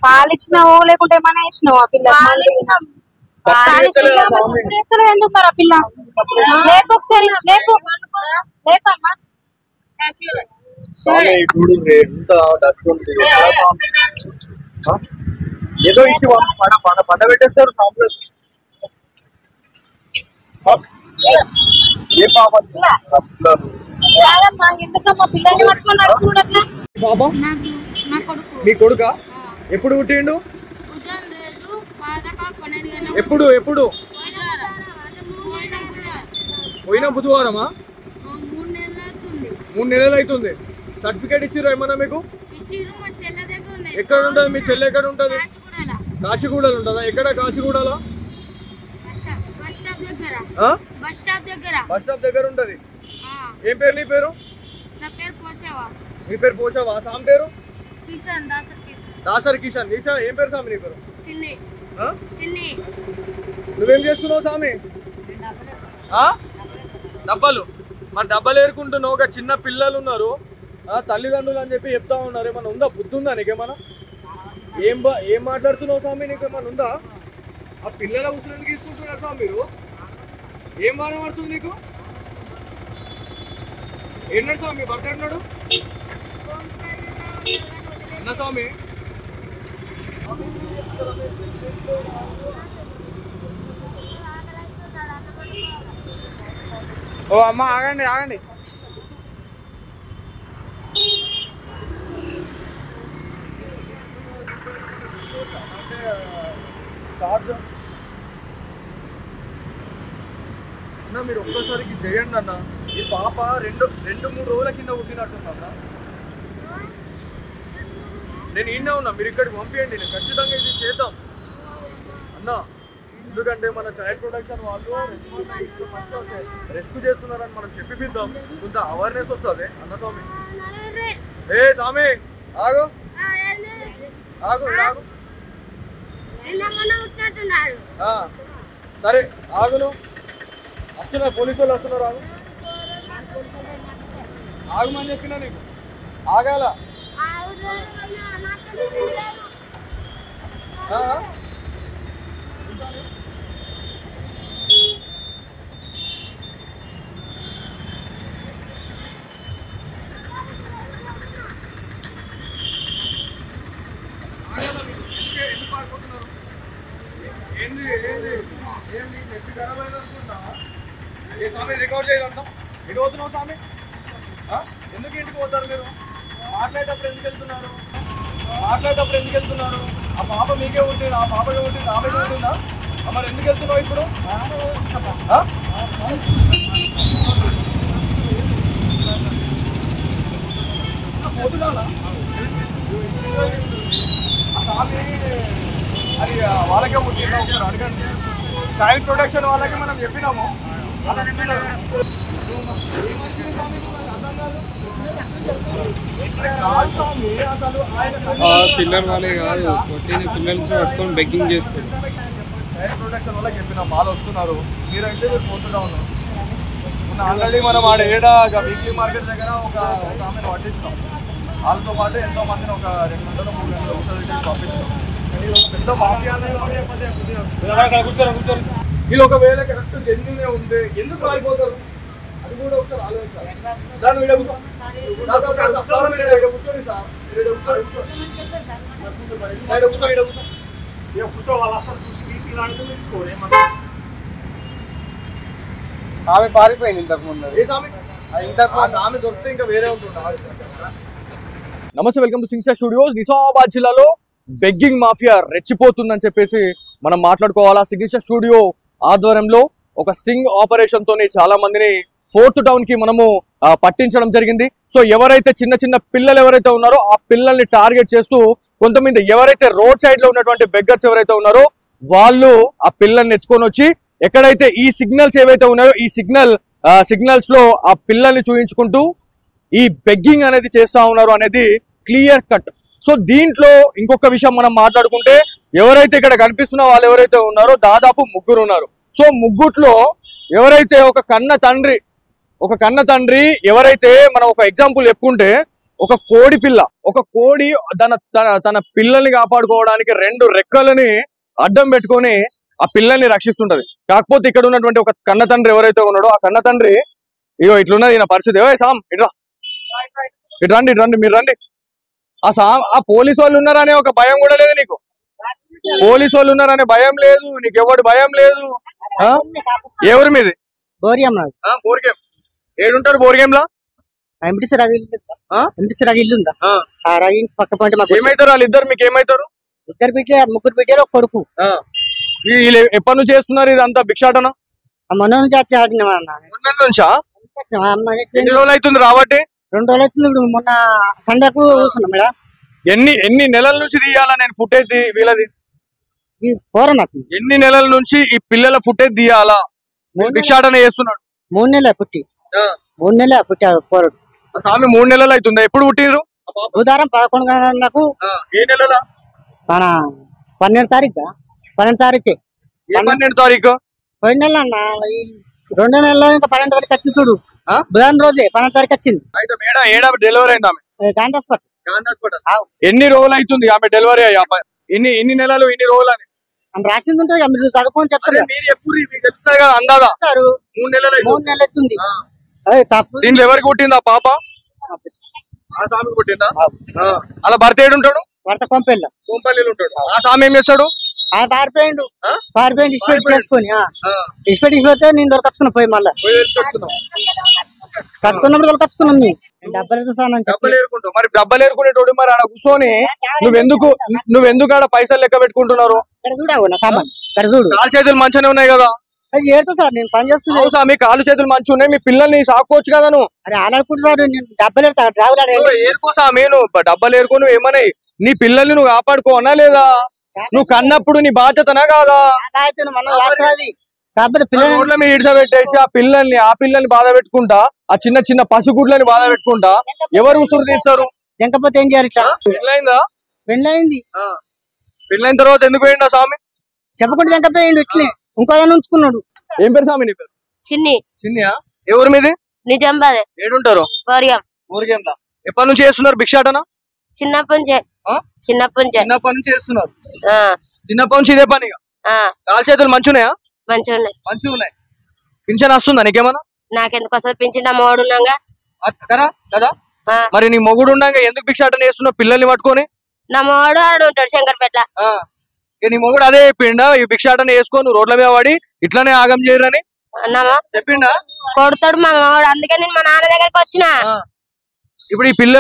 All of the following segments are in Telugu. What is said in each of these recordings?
పాలిచ్చినావో లేకుంటే ఏమైనా వేసినావు ఆ పిల్ల ఎందుకు మరి ఆ పిల్ల లేపు ఒకసారి లేపు లేపమ్మా ఏదో ఇచ్చి పండ పెట్టేస్తారు ఏ పాప ఎందుకమ్మా పిల్లల్ని పట్టుకొని నడుచుకున్నట్లా పాప మీ కొడుక ఎప్పుడు పుట్టిండు ఎప్పుడు ఎప్పుడు పోయిన బుధవారమా 3 నెలలు అవుతుంది సర్టిఫికేట్ ఇచ్చిర్రు ఏమన్నా మీకు ఎక్కడ ఉంటుంది మీ చెల్లె ఎక్కడ ఉంటుంది కాచిగూడలో ఉంటుందా ఎక్కడ కాచిగూడలో బస్ స్టాప్ దగ్గర ఉంటది ఏం పేరు నీ పేరు మీ పేరు పోషావా సామ్ పేరు దాసర్ కిషన్ నీసా ఏం పేరు సామి నీ పేరు నువ్వేం చేస్తున్నావు సామి డబ్బాలు మరి డబ్బాలు ఏరుకుంటున్నావు ఒక చిన్న పిల్లలు ఉన్నారు తల్లిదండ్రులు అని చెప్పి చెప్తా ఉన్నారు ఏమన్నా ఉందా బుద్ధి ఉందా నీకేమన్నా ఏం మాట్లాడుతున్నావు స్వామి నీకేమన్నా ఉందా ఆ పిల్లల ఉసులు తీసుకుంటున్నారు స్వామి మీరు ఏం బాధ పడుతుంది నీకు ఏంటంటే స్వామి భర్త అంటున్నాడు అన్న స్వామి ఓ అమ్మ ఆగండి ఆగండి అన్న మీరు ఒక్కసారికి చేయండి అన్న ఈ పాప 2-3 రోజుల కింద పుట్టినట్టున్నా నేను ఈయనే ఉన్నా మీరు ఇక్కడికి పంపించండి నేను ఖచ్చితంగా ఇది చేద్దాం అన్న ఎందుకంటే మన చైల్డ్ ప్రొటెక్షన్ వాళ్ళు రెస్క్యూ చేస్తున్నారని మనం చెప్పిద్దాం కొంత అవేర్నెస్ వస్తుంది అన్న స్వామి ఏ స్వామి ఆగు ఆగు ఆగు సరే ఆగును వస్తున్నారు పోలీసు వాళ్ళు వస్తున్నారు ఆగు ఆగమని చెప్పినా నీకు ఆగాల ఏంది ఏంది ఏంది నెత్తి ఖరాబ్ అయింది అనుకుంటా ఏ స్వామి రికార్డ్ చేయాలంటాం ఎటు పోతున్నావు స్వామి ఎందుకు ఇంటికి పోతారు మీరు మాట్లాడేటప్పుడు ఎందుకు వెళ్తున్నారు ఆ పాప మీకే ఉంటుంది ఆ పాపకే ఉంటుంది ఆమెకే ఉంటుందా మరి ఎందుకు వెళ్తున్నావు ఇప్పుడు పోతున్నానా స్వామి అది వాళ్ళకే పుట్టిందా ఒకసారి అడగండి చైల్డ్ ప్రొటెక్షన్ వాళ్ళకి మనం చెప్పినాము పిల్లలు వాళ్ళే కాదు కొట్టిన పిల్లల్ని పట్టుకొని బెగ్గింగ్ చేస్తారు చైల్డ్ ప్రొటెక్షన్ వాళ్ళకి చెప్పినాం వాళ్ళు వస్తున్నారు మీరైతే మీరు పోతున్నా ఉన్నారు ఆల్రెడీ మనం ఆడ వీక్లీ మార్కెట్ దగ్గర ఒక ఆమెను పట్టించినాం వాళ్ళతో పాటు ఎంతో మందిని ఒక 2 గంటలు 3 గంటలు ఒకసారి పంపించినాం పెద్ద మాఫియా వీళ్ళు ఒకవేళ కరెక్ట్ జెన్యునే ఉంటే ఎందుకు పారిపోతారు అది కూడా ఒకసారి ఆలోచించాలి దాన్ని కూర్చోండి సార్ ఆమె పారిపోయింది ఇంతకు ముందు ఏ సామె ఆమె దొరికితే ఇంకా వేరే ఉంటుందా నమస్తే వెల్కమ్ టు సింగ్సా స్టూడియోస్ నిజామాబాద్ జిల్లాలో బెగ్గింగ్ మాఫియా రెచ్చిపోతుందని చెప్పేసి మనం మాట్లాడుకోవాలా సిగ్నేచర్ స్టూడియో ఆధ్వర్యంలో ఒక స్టింగ్ ఆపరేషన్ తోని చాలా మందిని 4th టౌన్ కి మనము పట్టించడం జరిగింది సో ఎవరైతే చిన్న పిల్లలు ఎవరైతే ఉన్నారో ఆ పిల్లల్ని టార్గెట్ చేస్తూ కొంతమంది ఎవరైతే రోడ్ సైడ్ లో ఉన్నటువంటి బెగ్గర్స్ ఎవరైతే ఉన్నారో వాళ్ళు ఆ పిల్లల్ని ఎత్తుకొని వచ్చి ఎక్కడైతే ఈ సిగ్నల్స్ ఏవైతే ఉన్నాయో ఈ సిగ్నల్స్ లో ఆ పిల్లల్ని చూపించుకుంటూ ఈ బెగ్గింగ్ అనేది చేస్తా ఉన్నారు అనేది క్లియర్ కట్ సో దీంట్లో ఇంకొక విషయం మనం మాట్లాడుకుంటే ఎవరైతే ఇక్కడ కనిపిస్తున్న వాళ్ళు ఎవరైతే ఉన్నారో దాదాపు 3 ఉన్నారు సో ముగ్గుట్లో ఎవరైతే ఒక కన్న తండ్రి ఎవరైతే మనం ఒక ఎగ్జాంపుల్ చెప్పుకుంటే ఒక కోడి పిల్ల, ఒక కోడి తన తన తన పిల్లల్ని కాపాడుకోవడానికి 2 రెక్కలని అడ్డం పెట్టుకొని ఆ పిల్లల్ని రక్షిస్తుంటది. కాకపోతే ఇక్కడ ఉన్నటువంటి ఒక కన్న తండ్రి ఎవరైతే ఉన్నాడో ఆ కన్న తండ్రి ఇగో ఇట్లున్నది ఈయన పరిస్థితి. ఓ సామ్ ఇట్రా, ఇటు రండి మీరు రండి. ఆ పోలీసు వాళ్ళు ఉన్నారనే ఒక భయం కూడా లేదు నీకు? పోలీసు వాళ్ళు ఉన్నారనే భయం లేదు నీకు? ఎవడు భయం లేదు? ఎవరి మీది? బోరియం. ఏడుంటారు బోర్గేమ్ లా? ఇల్లు ఉందా? పక్క పంట ఏమైతారు వాళ్ళిద్దరు? మీకు ఏమైతారు? 2 బిడ్డలు 3 బిడ్డలు ఒక కొడుకు. ఎప్పటి నుంచి చేస్తున్నారు ఇదంతా భిక్షాటన? మొన్న నుంచి వచ్చి ఆడినా. నుంచా? ఎన్ని రోజులు అవుతుంది రాబట్టి? 2 రోజులు అవుతుంది. ఇప్పుడు మొన్న సండేకు కూర్చున్నాం మేడం. ఎన్ని నెలల నుంచి తీయాలా నేను ఫుటేజ్ వీళ్ళది? ఎన్ని నెలల నుంచి ఈ పిల్లల ఫుటేజ్ తీయాలా? భిక్షాటన చేస్తున్నాడు. 3 నెలలు పుట్టి 3 నెలలు పుట్టాడు పోరడు. స్వామి 3 నెలలు అవుతుందా? ఎప్పుడు పుట్టిరు? బుధవారం 11 గంటలకు. ఏ నెల? మన 12 తారీఖు. 12 తారీఖు. 12 తారీఖు పోయిన నెల అన్న. 2 నెలల్లో ఇంకా 12 తారీఖు వచ్చి చూడు. బుధవారం రోజే 12 తారీఖు వచ్చింది. డెలివరీ అయింది ఆమె గాంధీ హాస్పిటల్. ఎన్ని రోజులు అవుతుంది ఆమె డెలివరీ అయ్యా? ఇన్ని నెలలు ఇన్ని రోజులు అని రాసింది ఉంటుంది. మీరు చదువుకొని చెప్తారు. అందాదా 3 నెలలు అవుతుంది. తప్పు. దీంట్లో ఎవరికి పుట్టిందా పాప? ఆ స్వామికి పుట్టిందా? అలా భర్త ఏడుంటాడు? భర్త కొంపల్లిలో ఉంటాడు. ఆ స్వామి ఏం చేస్తాడు? పారిపోయిండు. ఇస్పెట్ చేసుకొని ఇస్పెడితే నేను దొరకచ్చుకున్నా. పోయి మళ్ళా కట్టుకున్నప్పుడు దొరకచ్చుకున్నాం. మరి డబ్బలు ఏరుకునేటోడు మరి ఆడ కూర్చొని నువ్వెందుకు ఆడ పైసలు లెక్క పెట్టుకుంటున్నారు? సామాన్ ఇక్కడ చూడు. కాలు చేతులు మంచిగానే ఉన్నాయి కదా? అది ఏడుతా సార్, నేను పని చేస్తున్నా. మీ కాలు చేతులు మంచిగా ఉన్నాయి, మీ పిల్లల్ని సాకోవచ్చు కదా నువ్వు? అరే ఆలాడుకుంటు సార్, నేను డబ్బలు ఏరుకో సామి. నువ్వు డబ్బలు ఏరుకో. నువ్వు ఏమన్నాయి నీ పిల్లల్ని నువ్వు కాపాడుకోవనా లేదా? నువ్వు కన్నప్పుడు నీ బాధ్యతనా కాదా? కాకపోతే పిల్లల మీద ఇడ్చబెట్టేసి ఆ పిల్లల్ని బాధ పెట్టుకుంటా, ఆ చిన్న చిన్న పసిగుడ్లని బాధ పెట్టుకుంటా ఎవరు ఉసురు తీస్తారు? జంకపోతే ఏం చేయాలి? ఇట్లా పెళ్ళైందా? పెళ్ళైంది. పెళ్ళైన తర్వాత ఎందుకు పోయిండా స్వామి? చెప్పకుండా జంకపోయిండు. ఇట్లే ఇంకో దాన్ని ఉంచుకున్నాడు. ఏం పేరు స్వామి నీ పేరు? చిన్నియా? ఎవరు మీది? నిజామాబాద్. ఏడుంటారు? ఊరికేంలా. ఎప్పటి నుంచి చేస్తున్నారు భిక్షాటన? చిన్నప్పటి నుంచి చేస్తున్నారు. చిన్నప్పటి నుంచి ఇదే పనిగా? కాలు చేతులు మంచున్నాయా? మంచిగా ఉన్నాయి. పింఛన్ వస్తుందా నీకేమన్నా? నాకెందుకు వస్తుంది పింఛన్? నా మొగుడు ఉన్నాగా కదా. మరి నీ మొగుడు ఉండగా ఎందుకు భిక్షాటన చేస్తున్నావు పిల్లల్ని పట్టుకొని? నా మొగుడు ఆడు ఉంటాడు శంకర్పేట. నీ మొగుడు అదే చెప్పిండా ఈ భిక్షాటన వేసుకొని రోడ్ల మీద పడి ఇట్లానే ఆగం చేయరని అన్నామా? చెప్పిండా? కొడతాడు మా మొగుడు. అందుకే నేను మా నాన్న దగ్గరికి వచ్చిన. ఇప్పుడు ఈ పిల్ల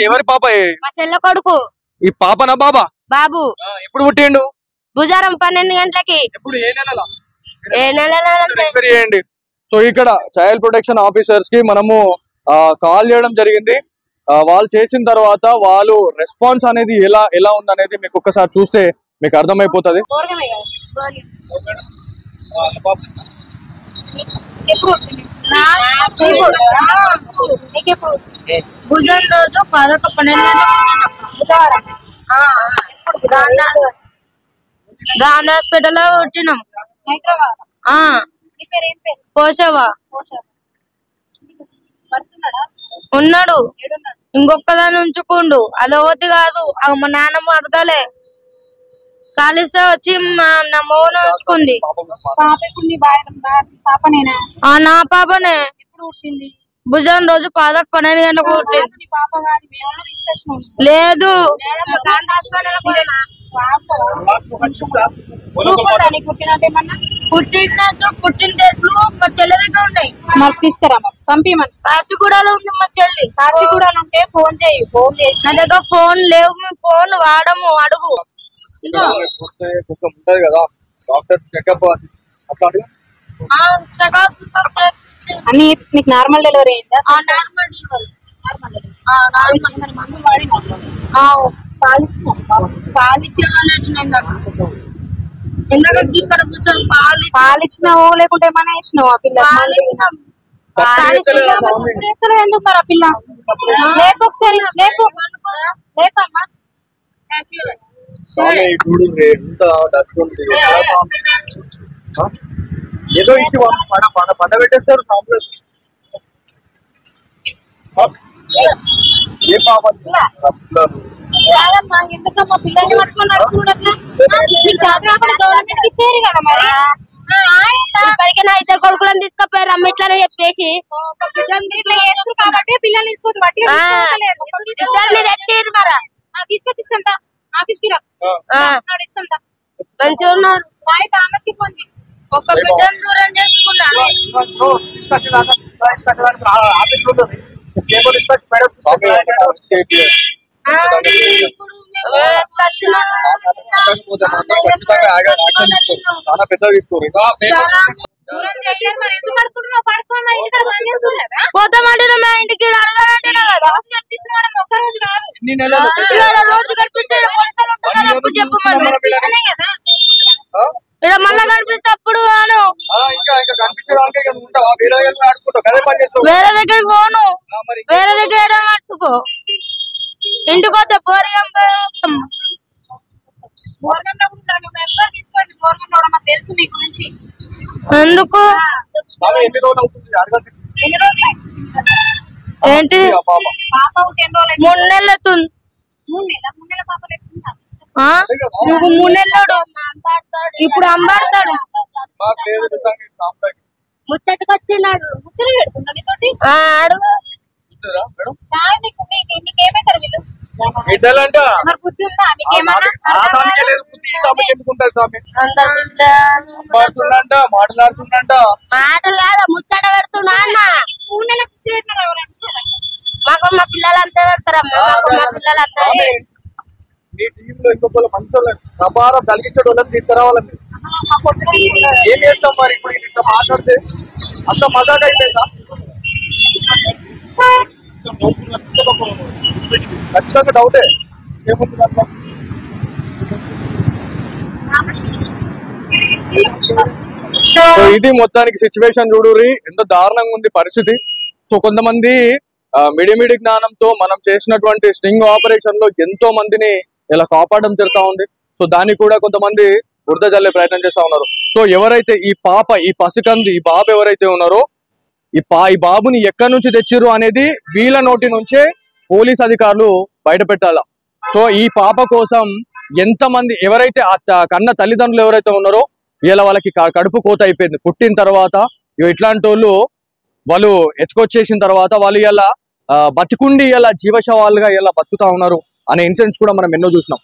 ఎవరి పాప? మా చెల్ల కొడుకు. ఈ పాపనా బాబా? బాబు. ఎప్పుడు పుట్టిండు? బుధవారం 12 గంటలకి. ఎప్పుడు? ఏ నెల చేయండి. సో ఇక్కడ చైల్డ్ ప్రొటెక్షన్ ఆఫీసర్స్ కి మనము కాల్ చేయడం జరిగింది. వాళ్ళు చేసిన తర్వాత వాళ్ళు రెస్పాన్స్ అనేది ఎలా ఉందనేది మీకు ఒక్కసారి చూస్తే మీకు అర్థమైపోతుంది. భుజం రోజు 11 బుధవారం గాంధీ హాస్పిటల్ లో పుట్టినాం. పోషవా ఉన్నాడు. ఇంకొకదాన్ని ఉంచుకుండు. అదొకటి కాదు, మా నాన్నమ్మ అర్థలే కాలిస్తే వచ్చి నా మోన ఉంచుకుంది. నా పాపనే. భుజం రోజు 12 గంటలకు పుట్టింది. లేదు పుట్టినట్లు మా చెల్లి దగ్గర ఉన్నాయి. మాకు తీసుకురా, పంపిమని. కాచిగూడలో ఉంది మా చెల్లి. కాచిగూడలో ఉంటే ఫోన్ చేసి. నా దగ్గర ఫోన్ లేవు, మేము ఫోన్ వాడము. అడుగు. ఉంటది కదా డాక్టర్ చెకప్ అన్ని. నీకు నార్మల్ డెలివరీ అయిందా? పాలిచ్చినావు లేకుంటే ఏమైనా వేసినావు? ఆ పిల్ల ఎందుకు మరి? ఆ పిల్ల లేపు, ఒకసారి లేపు, లేపమ్మా. ఏదో ఇచ్చి పండ పెట్టేస్తారు. ఏ పాప కాదమ్మా, ఎందుకమ్మా పిల్లల్ని పట్టుకొని అడుగుతున్నట్లా? మీకు చదువు అక్కడ గవర్నమెంట్ ఇచ్చేది కదా మరి. ఇక్కడికి నా ఇద్దరు కొడుకులను తీసుకుపోయారు అమ్మ ఇట్లానే చెప్పేసి ఇట్లా చేస్తారు కాబట్టి పిల్లల్ని తీసుకోవద్దు. ఇద్దరిని తెచ్చేది మరి తీసుకొచ్చి ఇస్తాంతా ఆఫీస్ కి రా, ఇస్తాంతా. మంచిగా ఉన్నారు. సాయి థామస్ కి ఫోన్ చేయి. ఒక్క బిడ్డను దూరం చేసుకున్నాను. చాలా పెద్ద తీసుకోరు. దూరం చేయలేరు మరి, ఎందుకు పడుకుంటున్నావు? పడుకోవాలి మరి, ఇంటికాడ పని చేసుకోలేదా? పోతామంటున్నా మా ఇంటికి అడగాలంటున్నా కదా. కనిపిస్తున్నాడు ఒక్క రోజు కాదు ఇవాళ రోజు కనిపిస్తే అప్పుడు చెప్పు అనే కదా. ఇక్కడ మళ్ళా కనిపిస్తే అప్పుడు ఇంకా కనిపించడానికి ఉంటావా? వేరే ఆడుకుంటావు కదే పని చేస్తావు. వేరే దగ్గరికి పోను, వేరే దగ్గర పట్టుకో. ఇంటికి వస్తే బోరిగం గవర్నమెంట్ తీసుకోండి. గవర్నమెంట్ మాకు తెలుసు మీ గురించి. ఎందుకు ఎన్ని రోజులు అవుతుంది అడగదు. ఎన్ని రోజులు ఏంటి పాప పాప ఒకటి ఎన్ని రోజులు 3 నెలలు అవుతుంది. 3 నెలల పాప లేకుండా నువ్వు 3 నెలలు ఇప్పుడు అంబాడతాడు. మాకు లేదు ముచ్చటకు వచ్చినాడు. ముచ్చలు పెడుతున్నా నీతోటి. అడుగు మీకేమైతారు వీళ్ళు? బిడ్డలంట మరి బుద్ధి ఉందా మీకేమన్నా? ఎందుకుంటారు స్వామి? అంత బిడ్డ మాట్లాడుతుండంట మాట్లాడుతుండంట. మాటలు కాదు ముచ్చట పెడుతున్నా అన్న. 3 నెలల ముచ్చట పెట్టినా ఎవరంటే మాకు మా పిల్లలు అంతే పెడతారమ్మా. మాకు మా పిల్లలు అంతే. మీ టీమ్ లో ఇంకొక మంచి వాళ్ళని ప్రభారం కలిగించే వాళ్ళని తీసుకురావాలని ఏం చేస్తాం మరి? ఇప్పుడు ఇట్లా మాట్లాడితే అంత మజాక్ అయిపోయిందా? ఖచ్చితంగా డౌటే. ఏముంటుంది అట్లా? సో ఇది మొత్తానికి సిచ్యువేషన్ చూడుర్రి, ఎంత దారుణంగా ఉంది పరిస్థితి. సో కొంతమంది మిడిమిడి జ్ఞానంతో మనం చేసినటువంటి స్టింగ్ ఆపరేషన్ లో ఎంతో మందిని ఇలా కాపాడడం జరుగుతా ఉంది. సో దానికి కూడా కొంతమంది బురద జల్లే ప్రయత్నం చేస్తా ఉన్నారు. సో ఎవరైతే ఈ పాప, ఈ పసికంది, ఈ బాబు ఎవరైతే ఉన్నారో ఈ బాబుని ఎక్కడి నుంచి తెచ్చిర్రు అనేది వీళ్ళ నోటి నుంచే పోలీస్ అధికారులు బయట పెట్టాల. సో ఈ పాప కోసం ఎంతమంది ఎవరైతే కన్న తల్లిదండ్రులు ఎవరైతే ఉన్నారో ఇలా వాళ్ళకి కడుపు కోత అయిపోయింది. పుట్టిన తర్వాత ఇట్లాంటి వాళ్ళు ఎత్తుకొచ్చేసిన తర్వాత వాళ్ళు ఇలా బతికుండి ఇలా జీవశవాలుగా ఇలా బతుకుతా ఉన్నారు అనే ఇన్సిడెంట్స్ కూడా మనం ఎన్నో చూసినాం.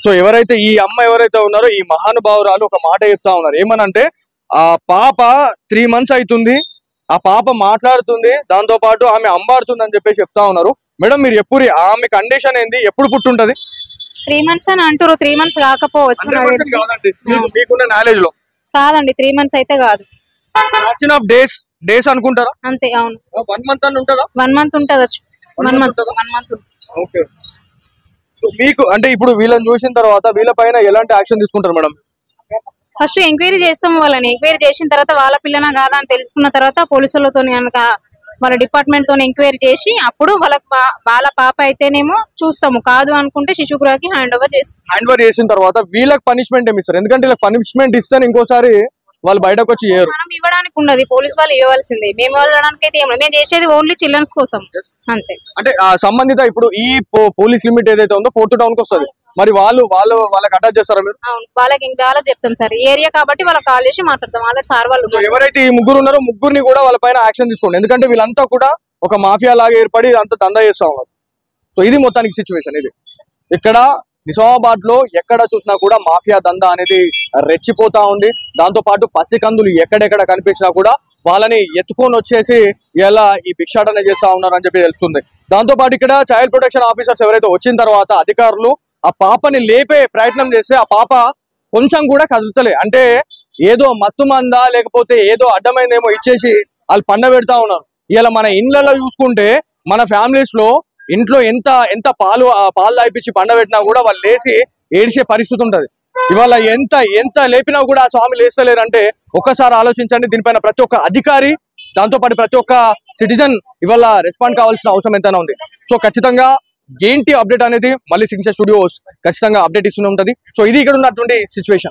సో ఎవరైతే ఈ అమ్మ ఎవరైతే ఉన్నారో ఈ మహానుభావురాలు ఒక మాట చెప్తా ఉన్నారు. ఏమనంటే ఆ పాప 3 months అవుతుంది, ఆ పాప మాట్లాడుతుంది, దాంతో పాటు ఆమె అంబాడుతుంది అని చెప్పేసి చెప్తా ఉన్నారు. మేడం మీరు ఎప్పుడు ఆమె కండిషన్ ఏంది, ఎప్పుడు పుట్టుంటది? 3 months అని అంటారు. 3 months కాకపోవచ్చు. మీకున్న నాలెడ్జ్ లో కాదండి, 3 months అయితే కాదు. ఫ్రాక్షన్ ఆఫ్ డేస్ అనుకుంటారా? అంతే. అవును, 1 month అని ఉంటుందా? 1 month ఉంటది. 1 month. ఓకే. మీకు అంటే ఇప్పుడు వీళ్ళని చూసిన తర్వాత వీళ్ళ పైన ఎలాంటి యాక్షన్ తీసుకుంటారు మేడం? ఫస్ట్ ఎంక్వైరీ చేస్తాం వాళ్ళని. ఎంక్వైరీ చేసిన తర్వాత వాళ్ళ పిల్లనా కాదా అని తెలుసుకున్న తర్వాత పోలీసులతో కనుక వాళ్ళ డిపార్ట్మెంట్ తో ఎంక్వైరీ చేసి అప్పుడు వాళ్ళ పాప అయితేనేమో చూస్తాము, కాదు అనుకుంటే శిశు గృహకి హ్యాండ్ ఓవర్ చేసిన తర్వాత వీళ్ళకి పనిష్మెంట్ ఏమి ఇస్తారు? ఎందుకంటే వీళ్ళకి పనిష్మెంట్ ఇస్తే ఇంకోసారి వాళ్ళు బయటకు వచ్చి చేయరు. మనం ఇవ్వడానికి ఉండదు, పోలీస్ వాళ్ళు ఇవ్వాల్సిందే. మేము ఇవ్వడానికి అయితే మేము చేసేది ఓన్లీ చిల్డ్రన్స్ కోసం అంతే. అంటే సంబంధిత ఇప్పుడు ఈ పోలీస్ లిమిట్ ఏదైతే ఉందో 4th టౌన్ కి వస్తుంది, మరి వాళ్ళకి అటాచ్ చేస్తారా మీరు? అవును, వాళ్ళకి చెప్తాం సార్, ఏరియా కాబట్టి వాళ్ళకి కాల్ చేసి మాట్లాడతాం. ఆల్రెడీ సార్ వాళ్ళు ఎవరైతే ఈ ముగ్గురు ఉన్నారో ముగ్గురిని కూడా వాళ్ళ పైన యాక్షన్ తీసుకోండి. ఎందుకంటే వీళ్ళంతా కూడా ఒక మాఫియా లాగా ఏర్పడి అంత దందా చేస్తా ఉన్నారు. సో ఇది మొత్తానికి సిచ్యువేషన్. ఇది ఇక్కడ నిజామాబాద్ లో ఎక్కడ చూసినా కూడా మాఫియా దందా అనేది రెచ్చిపోతా ఉంది. దాంతో పాటు పసికందులు ఎక్కడెక్కడ కనిపించినా కూడా వాళ్ళని ఎత్తుకొని వచ్చేసి ఇలా ఈ భిక్షాటన చేస్తా ఉన్నారు అని చెప్పి తెలుస్తుంది. దాంతో పాటు ఇక్కడ చైల్డ్ ప్రొటెక్షన్ ఆఫీసర్స్ ఎవరైతే వచ్చిన తర్వాత అధికారులు ఆ పాపని లేపే ప్రయత్నం చేస్తే ఆ పాప కొంచెం కూడా కదులుతలే. అంటే ఏదో మత్తు మందా లేకపోతే ఏదో అడ్డమైందేమో ఇచ్చేసి వాళ్ళు పండబెడతా ఉన్నారు. ఇలా మన ఇండ్లలో చూసుకుంటే మన ఫ్యామిలీస్ లో ఇంట్లో ఎంత పాలు తాగిపించి పండబెట్టినా కూడా వాళ్ళు లేచి ఏడిసే పరిస్థితి ఉంటది. ఇవాళ ఎంత లేపినా కూడా ఆ స్వామి లేస్తలేరంటే ఒక్కసారి ఆలోచించండి. దీనిపైన ప్రతి ఒక్క అధికారి, దాంతో పాటు ప్రతి ఒక్క సిటిజన్ ఇవాళ రెస్పాండ్ కావాల్సిన అవసరం ఎంతైనా ఉంది. సో ఖచ్చితంగా ఏంటి అప్డేట్ అనేది మళ్ళీ సిగ్నేచర్ స్టూడియోస్ ఖచ్చితంగా అప్డేట్ ఇస్తూనే ఉంటది. సో ఇది ఇక్కడ ఉన్నటువంటి సిచ్యువేషన్.